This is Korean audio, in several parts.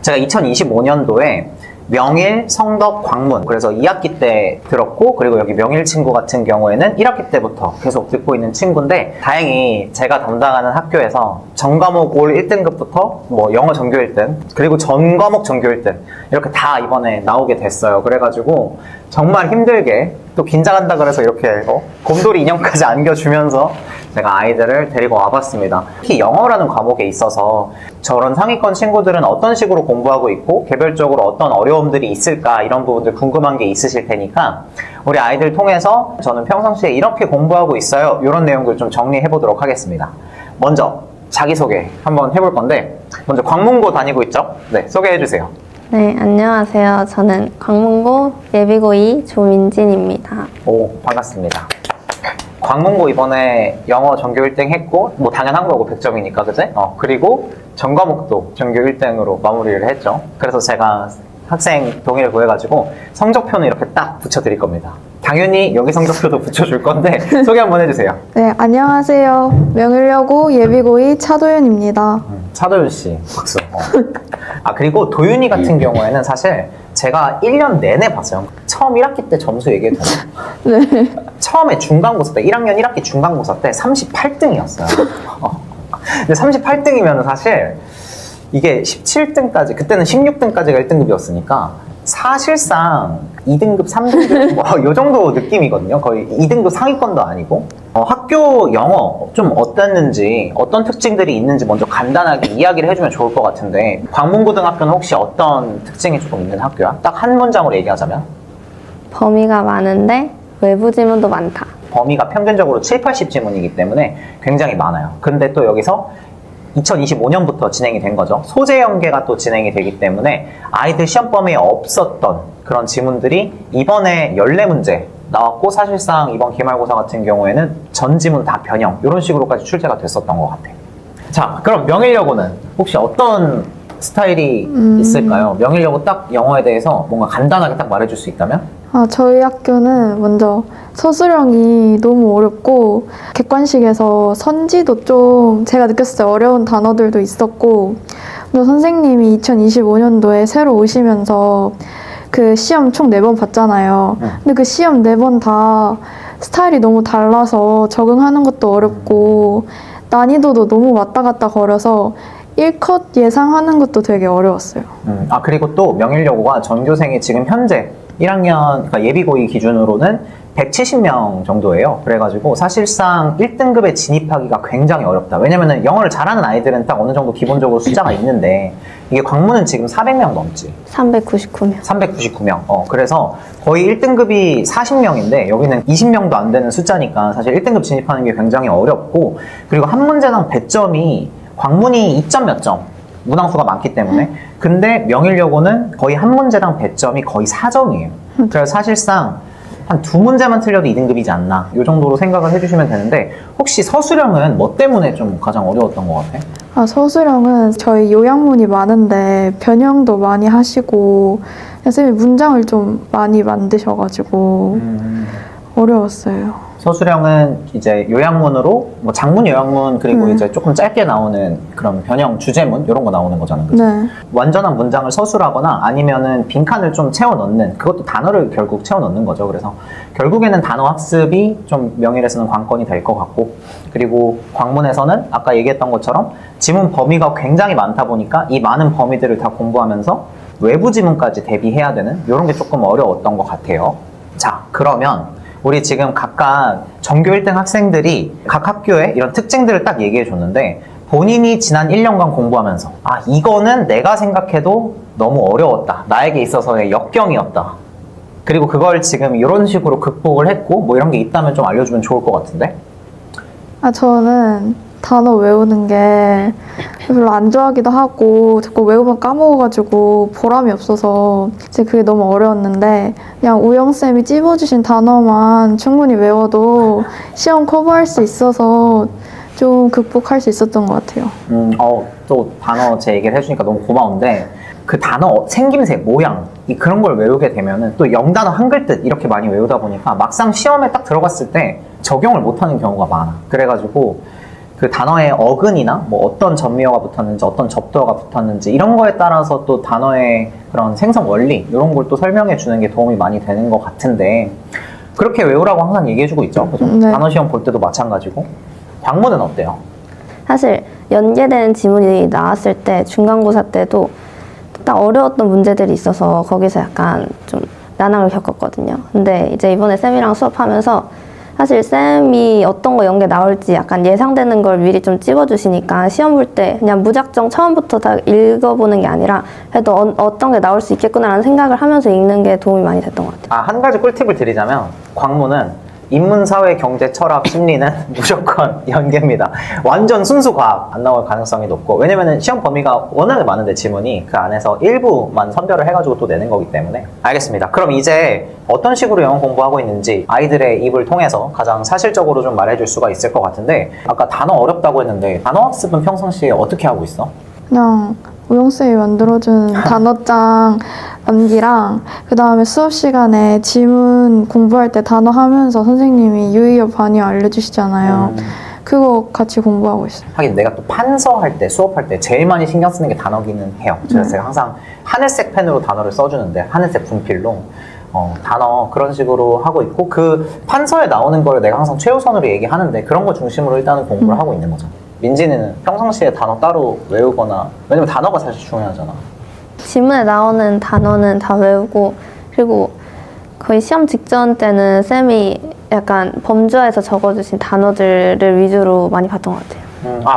제가 2025년도에 명일, 성덕, 광문 그래서 2학기 때 들었고 그리고 여기 명일 친구 같은 경우에는 1학기 때부터 계속 듣고 있는 친구인데 다행히 제가 담당하는 학교에서 전과목 올 1등급부터 뭐 영어 전교 1등 그리고 전과목 전교 1등 이렇게 다 이번에 나오게 됐어요. 그래가지고 정말 힘들게 또 긴장한다 그래서 이렇게 곰돌이 인형까지 안겨주면서 제가 아이들을 데리고 와봤습니다. 특히 영어라는 과목에 있어서 저런 상위권 친구들은 어떤 식으로 공부하고 있고 개별적으로 어떤 어려움들이 있을까 이런 부분들 궁금한 게 있으실 테니까 우리 아이들 통해서 저는 평상시에 이렇게 공부하고 있어요 이런 내용들 좀 정리해 보도록 하겠습니다. 먼저 자기소개 한번 해볼 건데 먼저 광문고 다니고 있죠? 네, 소개해 주세요. 네, 안녕하세요. 저는 광문고 예비고2 조민진입니다. 오, 반갑습니다. 광문고 이번에 영어 전교 1등 했고 뭐 당연한 거고 100점이니까 그제? 그리고 전과목도 전교 1등으로 마무리를 했죠. 그래서 제가 학생 동의를 구해가지고 성적표는 이렇게 딱 붙여드릴 겁니다. 당연히 여기 성적표도 붙여줄 건데 소개 한번 해주세요. 네, 안녕하세요. 명일여고 예비고2 차도윤입니다. 차도윤 씨 박수. 그리고 도윤이 같은 경우에는 사실 제가 1년 내내 봤어요. 처음 1학기 때 점수 얘기해도 되나요? 네. 처음에 중간고사 때 1학년 1학기 중간고사 때 38등이었어요. 근데 38등이면 사실 이게 17등까지 그때는 16등까지가 1등급이었으니까 사실상 2등급, 3등급 뭐 이 정도 느낌이거든요. 거의 2등급 상위권도 아니고 학교 영어 좀 어땠는지 어떤 특징들이 있는지 먼저 간단하게 이야기를 해주면 좋을 것 같은데 광문고등학교는 혹시 어떤 특징이 조금 있는 학교야? 딱 한 문장으로 얘기하자면? 범위가 많은데 외부 지문도 많다. 범위가 평균적으로 7, 80지문이기 때문에 굉장히 많아요. 근데 또 여기서 2025년부터 진행이 된 거죠. 소재 연계가 또 진행이 되기 때문에 아이들 시험 범위에 없었던 그런 지문들이 이번에 14문제 나왔고 사실상 이번 기말고사 같은 경우에는 전 지문 다 변형 이런 식으로까지 출제가 됐었던 것 같아요. 자, 그럼 명일여고는 혹시 어떤 스타일이 있을까요? 명일여고 딱 영어에 대해서 뭔가 간단하게 딱 말해줄 수 있다면? 저희 학교는 먼저 서술형이 너무 어렵고 객관식에서 선지도 좀 제가 느꼈을 때 어려운 단어들도 있었고 또 선생님이 2025년도에 새로 오시면서 그 시험 총 4번 봤잖아요. 근데 그 시험 4번 다 스타일이 너무 달라서 적응하는 것도 어렵고 난이도도 너무 왔다 갔다 거려서 1컷 예상하는 것도 되게 어려웠어요. 그리고 또 명일여고가 전교생이 지금 현재 1학년, 그러니까 예비고2 기준으로는 170명 정도예요. 그래가지고 사실상 1등급에 진입하기가 굉장히 어렵다. 왜냐면은 영어를 잘하는 아이들은 딱 어느 정도 기본적으로 숫자가 있는데 이게 광문은 지금 400명 넘지. 399명. 399명. 그래서 거의 1등급이 40명인데 여기는 20명도 안 되는 숫자니까 사실 1등급 진입하는 게 굉장히 어렵고 그리고 한 문제당 배점이 광문이 2점 몇 점. 문항수가 많기 때문에 근데 명일여고는 거의 한 문제당 배점이 거의 4점이에요. 그래서 사실상 한 2문제만 틀려도 2등급이지 않나 이 정도로 생각을 해주시면 되는데 혹시 서술형은 뭐 때문에 좀 가장 어려웠던 것 같아? 서술형은 저희 요약문이 많은데 변형도 많이 하시고 선생님이 문장을 좀 많이 만드셔가지고 어려웠어요. 서술형은 이제 요약문으로 뭐 장문 요약문 그리고 이제 조금 짧게 나오는 그런 변형 주제문 이런 거 나오는 거잖아요. 그죠? 네. 완전한 문장을 서술하거나 아니면은 빈칸을 좀 채워 넣는 그것도 단어를 결국 채워 넣는 거죠. 그래서 결국에는 단어 학습이 좀 명일에서는 관건이 될 것 같고 그리고 광문에서는 아까 얘기했던 것처럼 지문 범위가 굉장히 많다 보니까 이 많은 범위들을 다 공부하면서 외부 지문까지 대비해야 되는 이런 게 조금 어려웠던 것 같아요. 자, 그러면 우리 지금 각각 전교 1등 학생들이 각 학교의 이런 특징들을 딱 얘기해 줬는데 본인이 지난 1년간 공부하면서 이거는 내가 생각해도 너무 어려웠다. 나에게 있어서의 역경이었다. 그리고 그걸 지금 이런 식으로 극복을 했고 뭐 이런 게 있다면 좀 알려주면 좋을 것 같은데? 저는 단어 외우는 게 별로 안 좋아하기도 하고 자꾸 외우면 까먹어가지고 보람이 없어서 이제 그게 너무 어려웠는데 그냥 우영쌤이 찝어주신 단어만 충분히 외워도 시험 커버할 수 있어서 좀 극복할 수 있었던 것 같아요. 또 단어 제 얘기를 해주니까 너무 고마운데 그 단어 생김새, 모양 그런 걸 외우게 되면은 또 영단어 한글뜻 이렇게 많이 외우다 보니까 막상 시험에 딱 들어갔을 때 적용을 못하는 경우가 많아. 그래가지고 그 단어의 어근이나 뭐 어떤 전미어가 붙었는지 어떤 접두어가 붙었는지 이런 거에 따라서 또 단어의 그런 생성 원리 이런 걸 또 설명해 주는 게 도움이 많이 되는 것 같은데 그렇게 외우라고 항상 얘기해주고 있죠. 그죠? 네. 단어 시험 볼 때도 마찬가지고. 광문은 어때요? 사실 연계되는 지문이 나왔을 때 중간고사 때도 딱 어려웠던 문제들이 있어서 거기서 약간 좀 난항을 겪었거든요. 근데 이제 이번에 쌤이랑 수업하면서 사실 쌤이 어떤 거 연계 나올지 약간 예상되는 걸 미리 좀 찝어주시니까 시험 볼 때 그냥 무작정 처음부터 다 읽어보는 게 아니라 그래도 어떤 게 나올 수 있겠구나라는 생각을 하면서 읽는 게 도움이 많이 됐던 것 같아요. 한 가지 꿀팁을 드리자면 광문은 인문, 사회, 경제, 철학, 심리는 무조건 연계입니다. 완전 순수 과학 안 나올 가능성이 높고 왜냐면은 시험 범위가 워낙에 많은데 지문이 그 안에서 일부만 선별을 해가지고 또 내는 거기 때문에 알겠습니다. 그럼 이제 어떤 식으로 영어 공부하고 있는지 아이들의 입을 통해서 가장 사실적으로 좀 말해줄 수가 있을 것 같은데 아까 단어 어렵다고 했는데 단어 학습은 평상시에 어떻게 하고 있어? 그냥 우영쌤이 만들어준 단어장 암기랑 그 다음에 수업 시간에 지문 공부할 때 단어 하면서 선생님이 유의어 반의어 알려주시잖아요. 그거 같이 공부하고 있어요. 하긴 내가 또 판서할 때 수업할 때 제일 많이 신경 쓰는 게 단어기는 해요. 그래서 제가 항상 하늘색 펜으로 단어를 써주는데 하늘색 분필로 단어 그런 식으로 하고 있고 그 판서에 나오는 걸 내가 항상 최우선으로 얘기하는데 그런 거 중심으로 일단은 공부를 하고 있는 거죠. 민지는 평상시에 단어 따로 외우거나 왜냐면 단어가 사실 중요하잖아. 지문에 나오는 단어는 다 외우고 그리고 거의 시험 직전 때는 쌤이 약간 범주화해서 적어주신 단어들을 위주로 많이 봤던 것 같아요.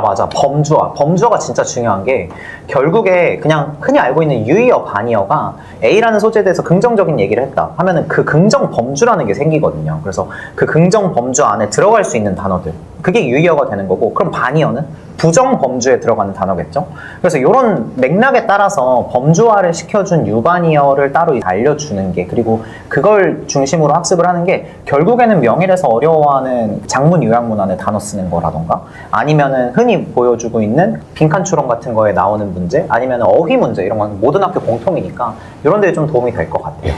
맞아. 범주어. 범주어가 진짜 중요한 게 결국에 그냥 흔히 알고 있는 유의어, 반의어가 A라는 소재에 대해서 긍정적인 얘기를 했다 하면은 그 긍정 범주라는 게 생기거든요. 그래서 그 긍정 범주 안에 들어갈 수 있는 단어들 그게 유의어가 되는 거고 그럼 반의어는 부정 범주에 들어가는 단어겠죠. 그래서 이런 맥락에 따라서 범주화를 시켜준 유반의어를 따로 알려주는 게 그리고 그걸 중심으로 학습을 하는 게 결국에는 명일에서 어려워하는 장문 요약문 안에 단어 쓰는 거라던가 아니면은 흔히 보여주고 있는 빈칸 추론 같은 거에 나오는 문제 아니면 어휘 문제 이런 건 모든 학교 공통이니까 이런 데에 좀 도움이 될 것 같아요.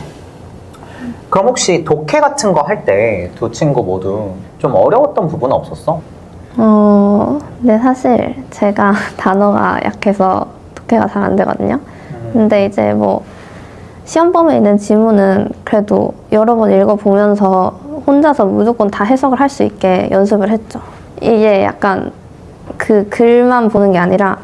그럼 혹시 독해 같은 거 할 때 두 친구 모두 좀 어려웠던 부분은 없었어? 네, 사실 제가 단어가 약해서 독해가 잘 안 되거든요. 근데 이제 뭐 시험 범위에 있는 지문은 그래도 여러 번 읽어보면서 혼자서 무조건 다 해석을 할 수 있게 연습을 했죠. 이게 약간 그 글만 보는 게 아니라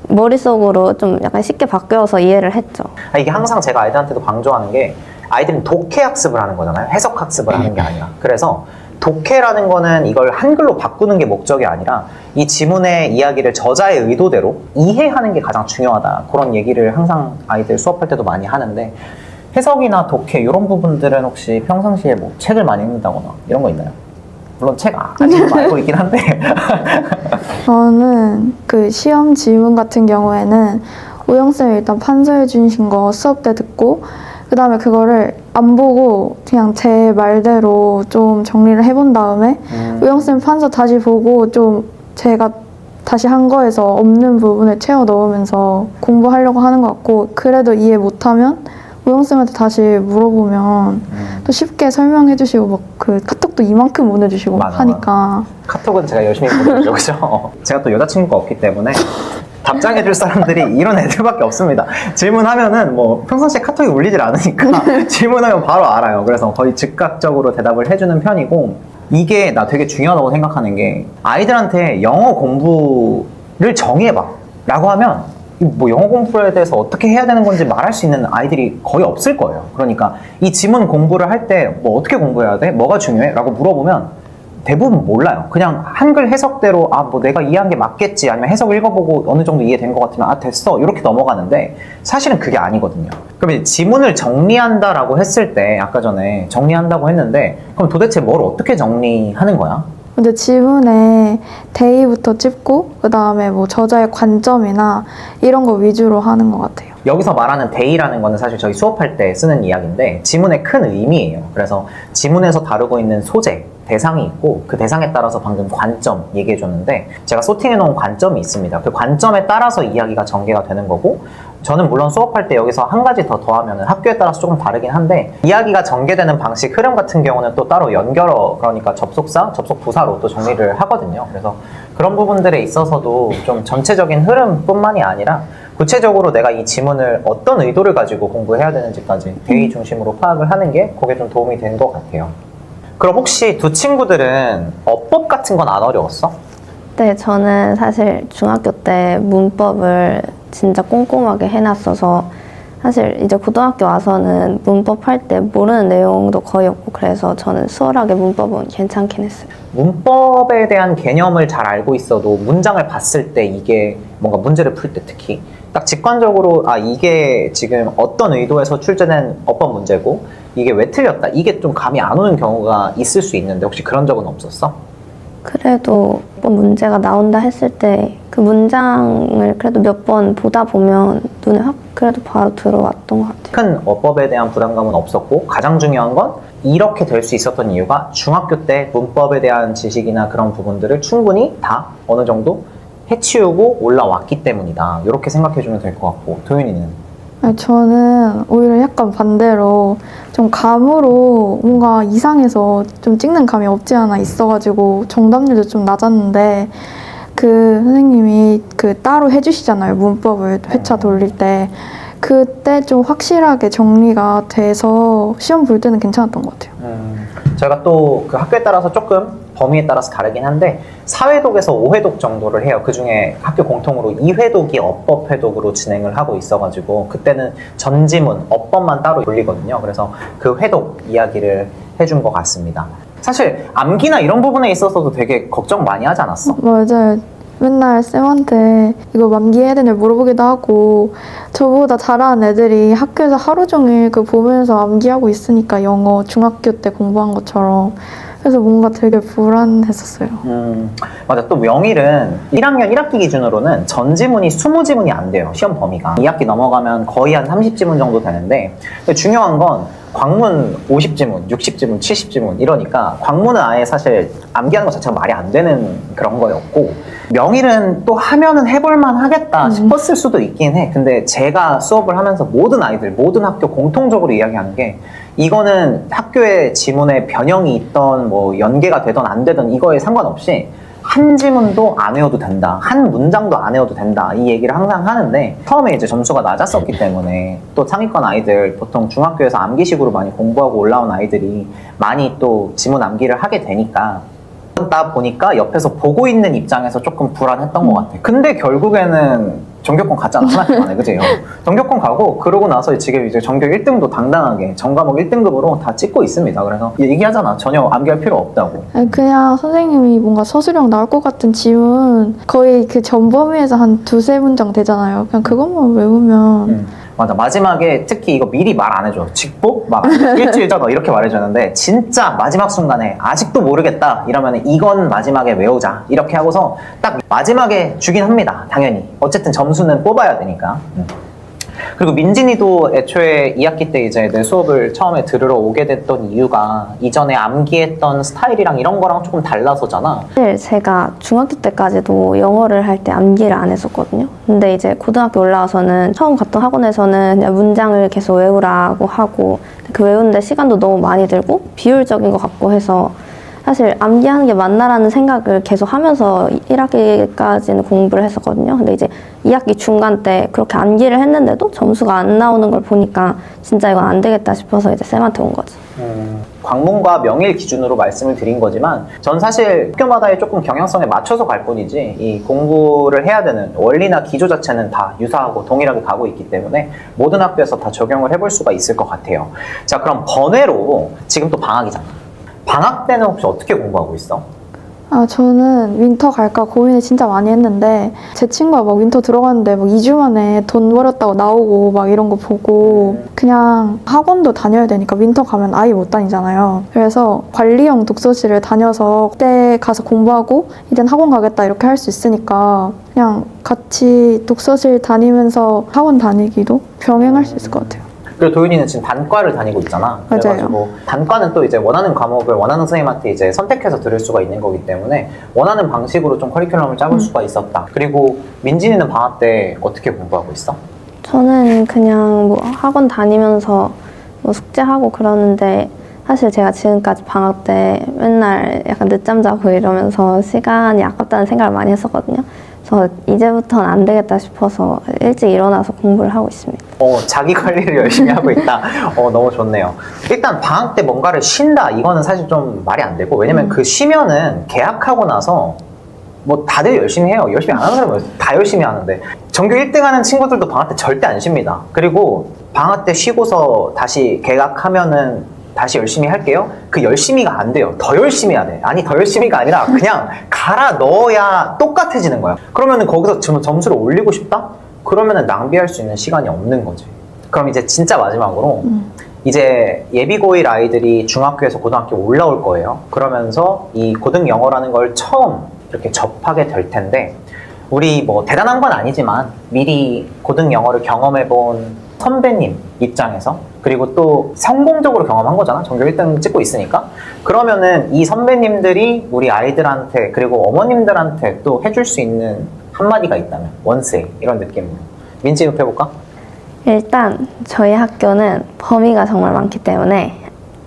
머릿속으로 좀 약간 쉽게 바뀌어서 이해를 했죠. 이게 항상 제가 아이들한테도 강조하는 게 아이들은 독해 학습을 하는 거잖아요. 해석 학습을 하는 게 아니라. 그래서 독해라는 거는 이걸 한글로 바꾸는 게 목적이 아니라 이 지문의 이야기를 저자의 의도대로 이해하는 게 가장 중요하다. 그런 얘기를 항상 아이들 수업할 때도 많이 하는데 해석이나 독해 이런 부분들은 혹시 평상시에 뭐 책을 많이 읽는다거나 이런 거 있나요? 물론 책 아직 알고 있긴 한데 저는 그 시험 지문 같은 경우에는 우영쌤이 일단 판서해 주신 거 수업 때 듣고 그 다음에 그거를 안 보고 그냥 제 말대로 좀 정리를 해본 다음에 우영쌤 판서 다시 보고 좀 제가 다시 한 거에서 없는 부분을 채워 넣으면서 공부하려고 하는 것 같고 그래도 이해 못하면 우영쌤한테 다시 물어보면 또 쉽게 설명해 주시고 막 그 카톡도 이만큼 보내주시고 맞아, 하니까 카톡은 제가 열심히 보내죠. 그죠? 제가 또 여자친구가 없기 때문에 답장해줄 사람들이 이런 애들밖에 없습니다. 질문하면은 뭐 평상시에 카톡이 울리질 않으니까 질문하면 바로 알아요. 그래서 거의 즉각적으로 대답을 해주는 편이고 이게 나 되게 중요하다고 생각하는 게 아이들한테 영어 공부를 정해봐 라고 하면 뭐 영어 공부에 대해서 어떻게 해야 되는 건지 말할 수 있는 아이들이 거의 없을 거예요. 그러니까 이 지문 공부를 할 때 뭐 어떻게 공부해야 돼? 뭐가 중요해? 라고 물어보면 대부분 몰라요. 그냥 한글 해석대로 뭐 내가 이해한 게 맞겠지 아니면 해석 읽어보고 어느 정도 이해된 것 같으면 됐어 이렇게 넘어가는데 사실은 그게 아니거든요. 그럼 이제 지문을 정리한다라고 했을 때 아까 전에 정리한다고 했는데 그럼 도대체 뭘 어떻게 정리하는 거야? 근데 지문에 데이부터 찝고 그 다음에 뭐 저자의 관점이나 이런 거 위주로 하는 것 같아요. 여기서 말하는 데이라는 거는 사실 저희 수업할 때 쓰는 이야기인데 지문의 큰 의미예요. 그래서 지문에서 다루고 있는 소재, 대상이 있고 그 대상에 따라서 방금 관점 얘기해 줬는데 제가 소팅해 놓은 관점이 있습니다. 그 관점에 따라서 이야기가 전개가 되는 거고 저는 물론 수업할 때 여기서 한 가지 더 더하면 학교에 따라서 조금 다르긴 한데 이야기가 전개되는 방식, 흐름 같은 경우는 또 따로 연결어 그러니까 접속사, 접속부사로 또 정리를 하거든요. 그래서 그런 부분들에 있어서도 좀 전체적인 흐름뿐만이 아니라 구체적으로 내가 이 지문을 어떤 의도를 가지고 공부해야 되는지까지 대의 중심으로 파악을 하는 게 그게 좀 도움이 된 것 같아요. 그럼 혹시 두 친구들은 어법 같은 건 안 어려웠어? 네, 저는 사실 중학교 때 문법을 진짜 꼼꼼하게 해놨어서 사실 이제 고등학교 와서는 문법 할 때 모르는 내용도 거의 없고 그래서 저는 수월하게 문법은 괜찮긴 했어요. 문법에 대한 개념을 잘 알고 있어도 문장을 봤을 때 이게 뭔가 문제를 풀 때 특히 딱 직관적으로 이게 지금 어떤 의도에서 출제된 어법 문제고 이게 왜 틀렸다 이게 좀 감이 안 오는 경우가 있을 수 있는데 혹시 그런 적은 없었어? 그래도 뭐 문제가 나온다 했을 때 그 문장을 그래도 몇 번 보다 보면 눈에 확 그래도 바로 들어왔던 것 같아요. 큰 어법에 대한 부담감은 없었고 가장 중요한 건 이렇게 될 수 있었던 이유가 중학교 때 문법에 대한 지식이나 그런 부분들을 충분히 다 어느 정도 해치우고 올라왔기 때문이다. 이렇게 생각해주면 될 것 같고 도윤이는? 아니, 저는 오히려 약간 반대로 좀 감으로 뭔가 이상해서 좀 찍는 감이 없지 않아 있어가지고 정답률도 좀 낮았는데 그 선생님이 그 따로 해주시잖아요. 문법을 회차 돌릴 때. 그때 좀 확실하게 정리가 돼서 시험 볼 때는 괜찮았던 것 같아요. 저희가 또 그 학교에 따라서 조금 범위에 따라서 다르긴 한데 4회독에서 5회독 정도를 해요. 그 중에 학교 공통으로 2회독이 어법 회독으로 진행을 하고 있어가지고 그때는 전지문, 어법만 따로 돌리거든요. 그래서 그 회독 이야기를 해준 것 같습니다. 사실 암기나 이런 부분에 있어서도 되게 걱정 많이 하지 않았어? 맞아요. 맨날 쌤한테 이거 암기해야 되는지 물어보기도 하고 저보다 잘하는 애들이 학교에서 하루 종일 그 보면서 암기하고 있으니까 영어 중학교 때 공부한 것처럼 그래서 뭔가 되게 불안했었어요. 맞아. 또 명일은 1학년 1학기 기준으로는 전지문이 20지문이 안 돼요. 시험 범위가. 2학기 넘어가면 거의 한 30지문 정도 되는데 근데 중요한 건 광문 50지문, 60지문, 70지문 이러니까 광문은 아예 사실 암기하는 것 자체가 말이 안 되는 그런 거였고 명일은 또 하면은 해볼만 하겠다 싶었을 수도 있긴 해. 근데 제가 수업을 하면서 모든 아이들, 모든 학교 공통적으로 이야기하는 게 이거는 학교의 지문에 변형이 있던 뭐 연계가 되던 안 되던 이거에 상관없이 한 지문도 안 외워도 된다. 한 문장도 안 외워도 된다. 이 얘기를 항상 하는데 처음에 이제 점수가 낮았었기 때문에 또 상위권 아이들 보통 중학교에서 암기식으로 많이 공부하고 올라온 아이들이 많이 또 지문 암기를 하게 되니까 다 보니까 옆에서 보고 있는 입장에서 조금 불안했던 것 같아. 근데 결국에는 전교권 갔잖아. 한 학기 만에. 그치? 전교권 가고 그러고 나서 지금 이제 전교 1등도 당당하게 전과목 1등급으로 다 찍고 있습니다. 그래서 얘기하잖아. 전혀 암기할 필요 없다고. 아니, 그냥 선생님이 뭔가 서술형 나올 것 같은 지문 거의 그 전범위에서 한 두세 문장 되잖아요. 그냥 그것만 외우면 맞아. 마지막에 특히 이거 미리 말 안 해줘. 직보? 막 일주일 전 이렇게 말해주는데 진짜 마지막 순간에 아직도 모르겠다 이러면 이건 마지막에 외우자 이렇게 하고서 딱 마지막에 주긴 합니다. 당연히. 어쨌든 점수는 뽑아야 되니까. 그리고 민진이도 애초에 2학기 때 이제 내 수업을 처음에 들으러 오게 됐던 이유가 이전에 암기했던 스타일이랑 이런 거랑 조금 달라서잖아. 사실 제가 중학교 때까지도 영어를 할 때 암기를 안 했었거든요. 근데 이제 고등학교 올라와서는 처음 갔던 학원에서는 그냥 문장을 계속 외우라고 하고 그 외우는데 시간도 너무 많이 들고 비효율적인 것 같고 해서 사실 암기하는 게 맞나라는 생각을 계속 하면서 1학기까지는 공부를 했었거든요. 근데 이제 2학기 중간 때 그렇게 암기를 했는데도 점수가 안 나오는 걸 보니까 진짜 이건 안 되겠다 싶어서 이제 쌤한테 온 거지. 광문과 명일 기준으로 말씀을 드린 거지만 전 사실 학교마다의 조금 경향성에 맞춰서 갈 뿐이지 이 공부를 해야 되는 원리나 기조 자체는 다 유사하고 동일하게 가고 있기 때문에 모든 학교에서 다 적용을 해볼 수가 있을 것 같아요. 자, 그럼 번외로 지금 또 방학이잖아. 방학 때는 혹시 어떻게 공부하고 있어? 저는 윈터 갈까 고민을 진짜 많이 했는데 제 친구가 막 윈터 들어갔는데 막 2주 만에 돈 버렸다고 나오고 막 이런 거 보고 그냥 학원도 다녀야 되니까 윈터 가면 아예 못 다니잖아요. 그래서 관리형 독서실을 다녀서 그때 가서 공부하고 이젠 학원 가겠다 이렇게 할 수 있으니까 그냥 같이 독서실 다니면서 학원 다니기도 병행할 수 있을 것 같아요. 그리고 도윤이는 지금 단과를 다니고 있잖아. 맞아요. 그래가지고 단과는 또 이제 원하는 과목을 원하는 선생님한테 이제 선택해서 들을 수가 있는 거기 때문에 원하는 방식으로 좀 커리큘럼을 짜볼 수가 있었다. 그리고 민진이는 방학 때 어떻게 공부하고 있어? 저는 그냥 뭐 학원 다니면서 뭐 숙제하고 그러는데 사실 제가 지금까지 방학 때 맨날 약간 늦잠 자고 이러면서 시간이 아깝다는 생각을 많이 했었거든요. 그래서 이제부터는 안 되겠다 싶어서 일찍 일어나서 공부를 하고 있습니다. 자기 관리를 열심히 하고 있다. 너무 좋네요. 일단 방학 때 뭔가를 쉰다. 이거는 사실 좀 말이 안 되고, 왜냐면 그 쉬면은 개학하고 나서 뭐 다들 열심히 해요. 열심히 안 하는 사람은 다 열심히 하는데, 전교 1등 하는 친구들도 방학 때 절대 안 쉽니다. 그리고 방학 때 쉬고서 다시 개학하면은 다시 열심히 할게요. 그 열심히가 안 돼요. 더 열심히 해야 돼. 아니, 더 열심히가 아니라 그냥 갈아 넣어야 똑같아지는 거야. 그러면은 거기서 점수를 올리고 싶다? 그러면은 낭비할 수 있는 시간이 없는 거지. 그럼 이제 진짜 마지막으로 이제 예비고1 아이들이 중학교에서 고등학교 올라올 거예요. 그러면서 이 고등 영어라는 걸 처음 이렇게 접하게 될 텐데, 우리 뭐 대단한 건 아니지만 미리 고등 영어를 경험해 본 선배님 입장에서, 그리고 또 성공적으로 경험한 거잖아. 전교 1등 찍고 있으니까. 그러면은 이 선배님들이 우리 아이들한테, 그리고 어머님들한테 또 해줄 수 있는 한마디가 있다면, 원세 이런 느낌으로 민지 해볼까? 일단 저희 학교는 범위가 정말 많기 때문에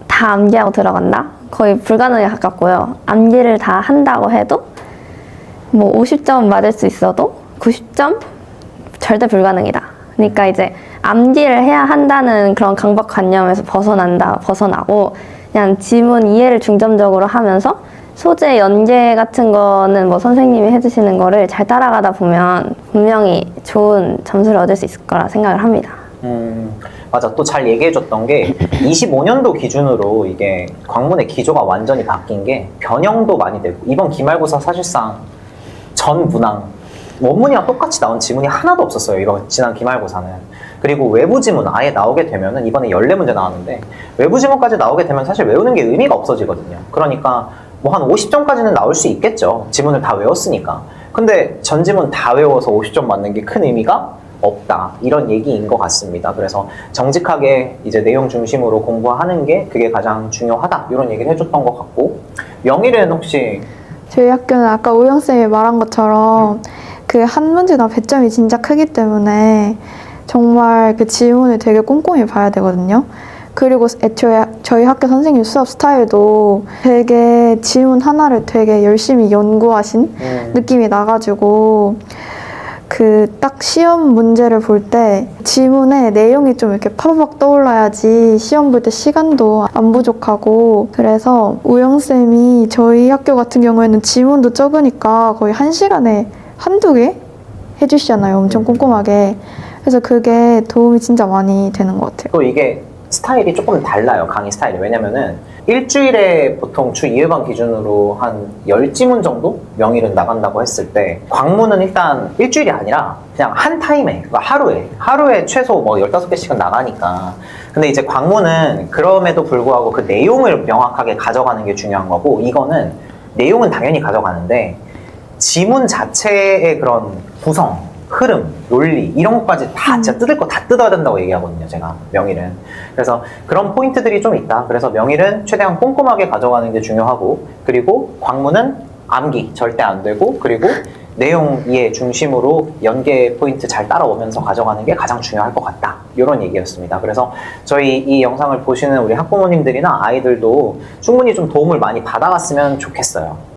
다 암기하고 들어간다? 거의 불가능에 가깝고요. 암기를 다 한다고 해도 뭐 50점 맞을 수 있어도 90점? 절대 불가능이다. 그러니까 이제 암기를 해야 한다는 그런 강박관념에서 벗어나고 그냥 지문 이해를 중점적으로 하면서 소재 연계 같은 거는 뭐 선생님이 해주시는 거를 잘 따라가다 보면 분명히 좋은 점수를 얻을 수 있을 거라 생각을 합니다. 맞아. 또 잘 얘기해줬던 게 25년도 기준으로 이게 광문의 기조가 완전히 바뀐 게 변형도 많이 되고, 이번 기말고사 사실상 전 문항 원문이랑 똑같이 나온 지문이 하나도 없었어요. 이번 지난 기말고사는. 그리고 외부 지문 아예 나오게 되면은, 이번에 14문제 나왔는데 외부 지문까지 나오게 되면 사실 외우는 게 의미가 없어지거든요. 그러니까 뭐 한 50점까지는 나올 수 있겠죠. 지문을 다 외웠으니까. 근데 전 지문 다 외워서 50점 맞는 게 큰 의미가 없다. 이런 얘기인 것 같습니다. 그래서 정직하게 이제 내용 중심으로 공부하는 게 그게 가장 중요하다. 이런 얘기를 해줬던 것 같고, 영일은 혹시? 저희 학교는 아까 우영쌤이 말한 것처럼 그 한 문제당 배점이 진짜 크기 때문에 정말 그 지문을 되게 꼼꼼히 봐야 되거든요. 그리고 애초에 저희 학교 선생님 수업 스타일도 되게 지문 하나를 되게 열심히 연구하신 느낌이 나가지고, 그 딱 시험 문제를 볼 때 지문에 내용이 좀 이렇게 파박 떠올라야지 시험 볼 때 시간도 안 부족하고, 그래서 우영쌤이 저희 학교 같은 경우에는 지문도 적으니까 거의 1시간에 한두 개 해주시잖아요. 엄청 꼼꼼하게. 그래서 그게 도움이 진짜 많이 되는 것 같아요. 또 이게 스타일이 조금 달라요. 강의 스타일이. 왜냐면은 일주일에 보통 주 2회반 기준으로 한 10지문 정도 명일은 나간다고 했을 때, 광문은 일단 일주일이 아니라 그냥 한 타임에, 그러니까 하루에 최소 뭐 15개씩은 나가니까. 근데 이제 광문은 그럼에도 불구하고 그 내용을 명확하게 가져가는 게 중요한 거고, 이거는 내용은 당연히 가져가는데 지문 자체의 그런 구성, 흐름, 논리 이런 것까지 다 진짜 뜯을 거 다 뜯어야 된다고 얘기하거든요, 제가 명일은. 그래서 그런 포인트들이 좀 있다. 그래서 명일은 최대한 꼼꼼하게 가져가는 게 중요하고, 그리고 광문은 암기 절대 안 되고, 그리고 내용 이해 중심으로 연계 포인트 잘 따라오면서 가져가는 게 가장 중요할 것 같다. 이런 얘기였습니다. 그래서 저희 이 영상을 보시는 우리 학부모님들이나 아이들도 충분히 좀 도움을 많이 받아갔으면 좋겠어요.